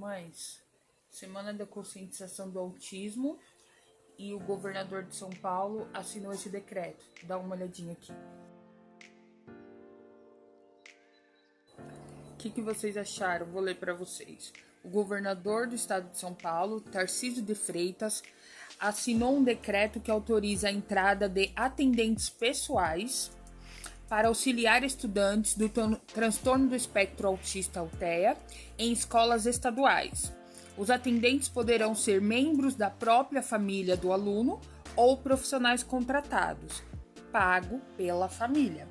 Mães, Semana da Conscientização do Autismo e o governador de São Paulo assinou esse decreto. Dá uma olhadinha aqui. O que vocês acharam? Vou ler para vocês. O governador do estado de São Paulo, Tarcísio de Freitas, assinou um decreto que autoriza a entrada de atendentes pessoais para auxiliar estudantes do transtorno do espectro autista (TEA) em escolas estaduais. Os atendentes poderão ser membros da própria família do aluno ou profissionais contratados, pago pela família.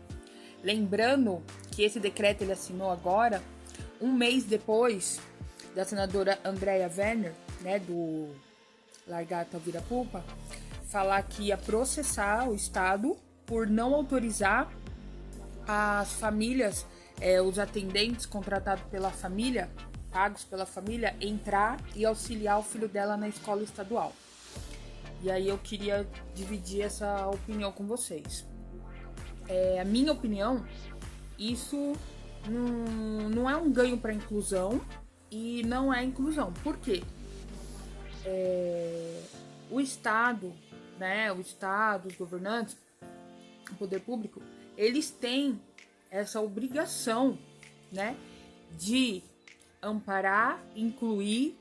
Lembrando que esse decreto ele assinou agora, um mês depois da senadora Andréa Werner, do Largata Vira Pulpa, falar que ia processar o Estado por não autorizar as famílias, os atendentes contratados pela família, pagos pela família, entrar e auxiliar o filho dela na escola estadual. E aí eu queria dividir essa opinião com vocês. A minha opinião, isso não é um ganho para a inclusão e não é inclusão. Por quê? O Estado, os governantes, o poder público, eles têm essa obrigação, de amparar, incluir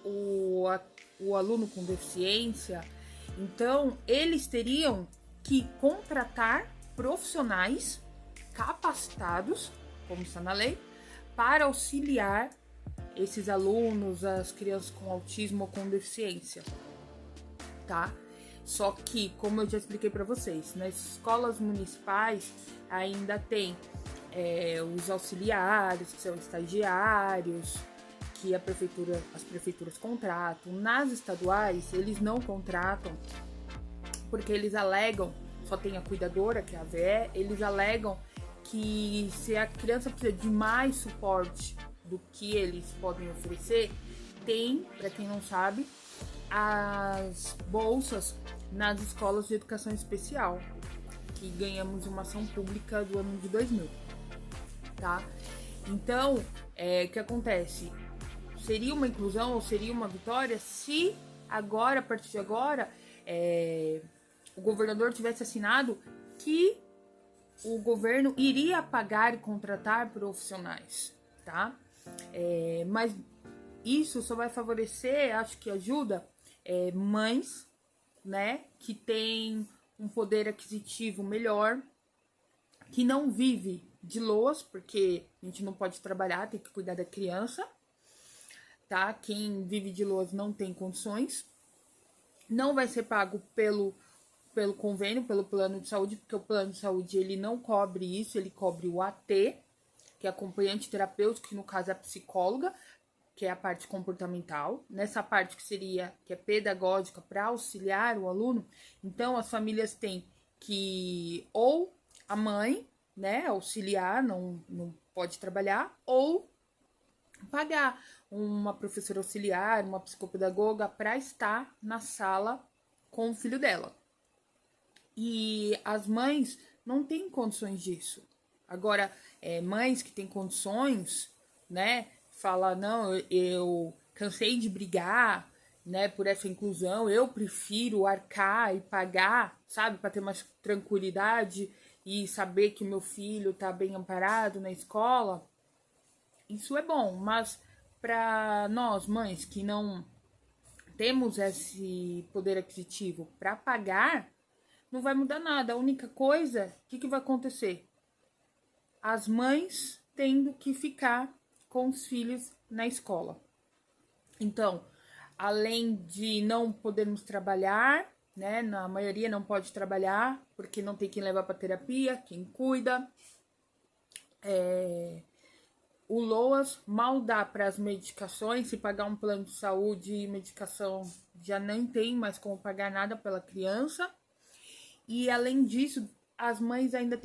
o aluno com deficiência. Então, eles teriam que contratar profissionais capacitados, como está na lei, para auxiliar esses alunos, as crianças com autismo ou com deficiência, tá? Só que, como eu já expliquei para vocês, nas escolas municipais ainda tem os auxiliares, que são estagiários, que as prefeituras contratam. Nas estaduais, eles não contratam, porque eles alegam, só tem a cuidadora, que é a AVE, eles alegam que se a criança precisa de mais suporte do que eles podem oferecer, tem, para quem não sabe, as bolsas nas escolas de educação especial, que ganhamos uma ação pública do ano de 2000, tá? Então, o que acontece? Seria uma inclusão ou seria uma vitória se agora, a partir de agora, o governador tivesse assinado que o governo iria pagar e contratar profissionais, tá? Mas isso só vai favorecer, acho que ajuda, mães, que têm um poder aquisitivo melhor, que não vive de loas, porque a gente não pode trabalhar, tem que cuidar da criança, tá? Quem vive de loas não tem condições, não vai ser pago pelo convênio, pelo plano de saúde, porque o plano de saúde ele não cobre isso, ele cobre o AT, que é acompanhante terapêutico, que no caso é a psicóloga, que é a parte comportamental, nessa parte que é pedagógica para auxiliar o aluno. Então as famílias têm que ou a mãe, auxiliar, não pode trabalhar, ou pagar uma professora auxiliar, uma psicopedagoga para estar na sala com o filho dela. E as mães não têm condições disso. Agora, mães que têm condições, fala, não, eu cansei de brigar, por essa inclusão, eu prefiro arcar e pagar, sabe, para ter mais tranquilidade e saber que meu filho tá bem amparado na escola. Isso é bom, mas para nós, mães, que não temos esse poder aquisitivo para pagar, não vai mudar nada. A única coisa, o que vai acontecer? As mães tendo que ficar com os filhos na escola. Então, além de não podermos trabalhar, na maioria não pode trabalhar, porque não tem quem levar para terapia, quem cuida. O LOAS mal dá para as medicações, se pagar um plano de saúde e medicação já nem tem mais como pagar nada pela criança. E além disso, as mães ainda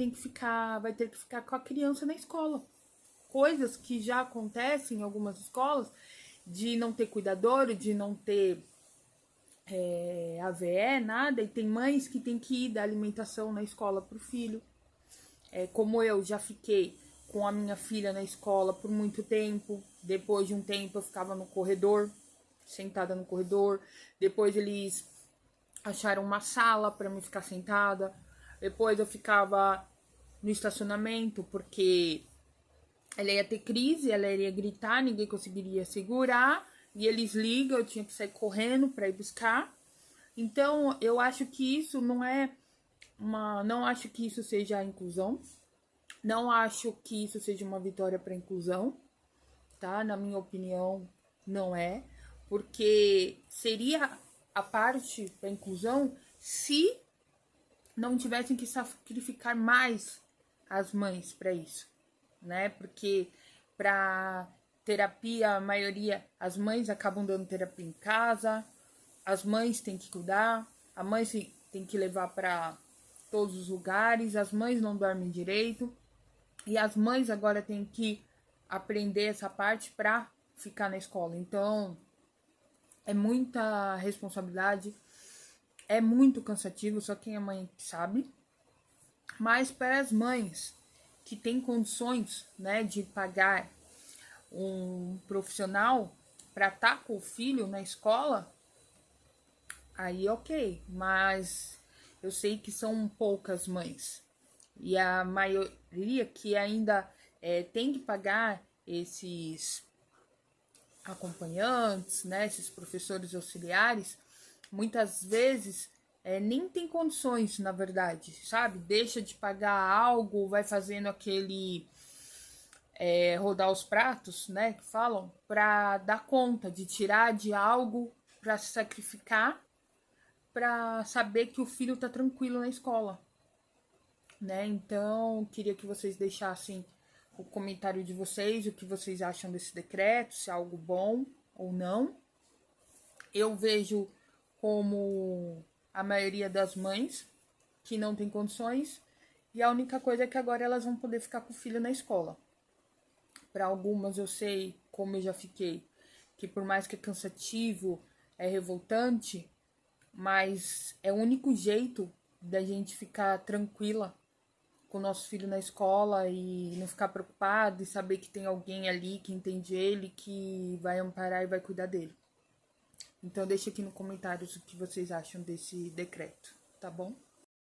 vai ter que ficar com a criança na escola. Coisas que já acontecem em algumas escolas, de não ter cuidador, de não ter AVE, nada. E tem mães que tem que ir dar alimentação na escola para o filho. Como eu já fiquei com a minha filha na escola por muito tempo. Depois de um tempo eu ficava no corredor, sentada no corredor. Depois eles acharam uma sala para mim ficar sentada. Depois eu ficava no estacionamento porque ela ia ter crise, ela iria gritar, ninguém conseguiria segurar. E eles ligam, eu tinha que sair correndo para ir buscar. Então, eu acho que isso não é não acho que isso seja a inclusão. Não acho que isso seja uma vitória para a inclusão, tá? Na minha opinião, não é, porque seria a parte da inclusão se não tivessem que sacrificar mais as mães para isso, né? Porque para terapia, a maioria, as mães acabam dando terapia em casa, as mães têm que cuidar, a mãe tem que levar para todos os lugares, as mães não dormem direito, e as mães agora têm que aprender essa parte para ficar na escola. Então, é muita responsabilidade, é muito cansativo, só quem é mãe sabe. Mas para as mães que têm condições, né, de pagar um profissional para estar com o filho na escola, aí ok, mas eu sei que são poucas mães. E a maioria que ainda tem que pagar esses acompanhantes, né, esses professores auxiliares, muitas vezes nem tem condições, na verdade, sabe? Deixa de pagar algo, vai fazendo aquele rodar os pratos, né, que falam, para dar conta de tirar de algo para se sacrificar, para saber que o filho tá tranquilo na escola, né? Então, queria que vocês deixassem o comentário de vocês, o que vocês acham desse decreto, se é algo bom ou não. Eu vejo como a maioria das mães que não tem condições, e a única coisa é que agora elas vão poder ficar com o filho na escola. Para algumas eu sei, como eu já fiquei, que por mais que é cansativo, é revoltante, mas é o único jeito da gente ficar tranquila com o nosso filho na escola e não ficar preocupado e saber que tem alguém ali que entende ele, que vai amparar e vai cuidar dele. Então deixa aqui nos comentários o que vocês acham desse decreto, tá bom?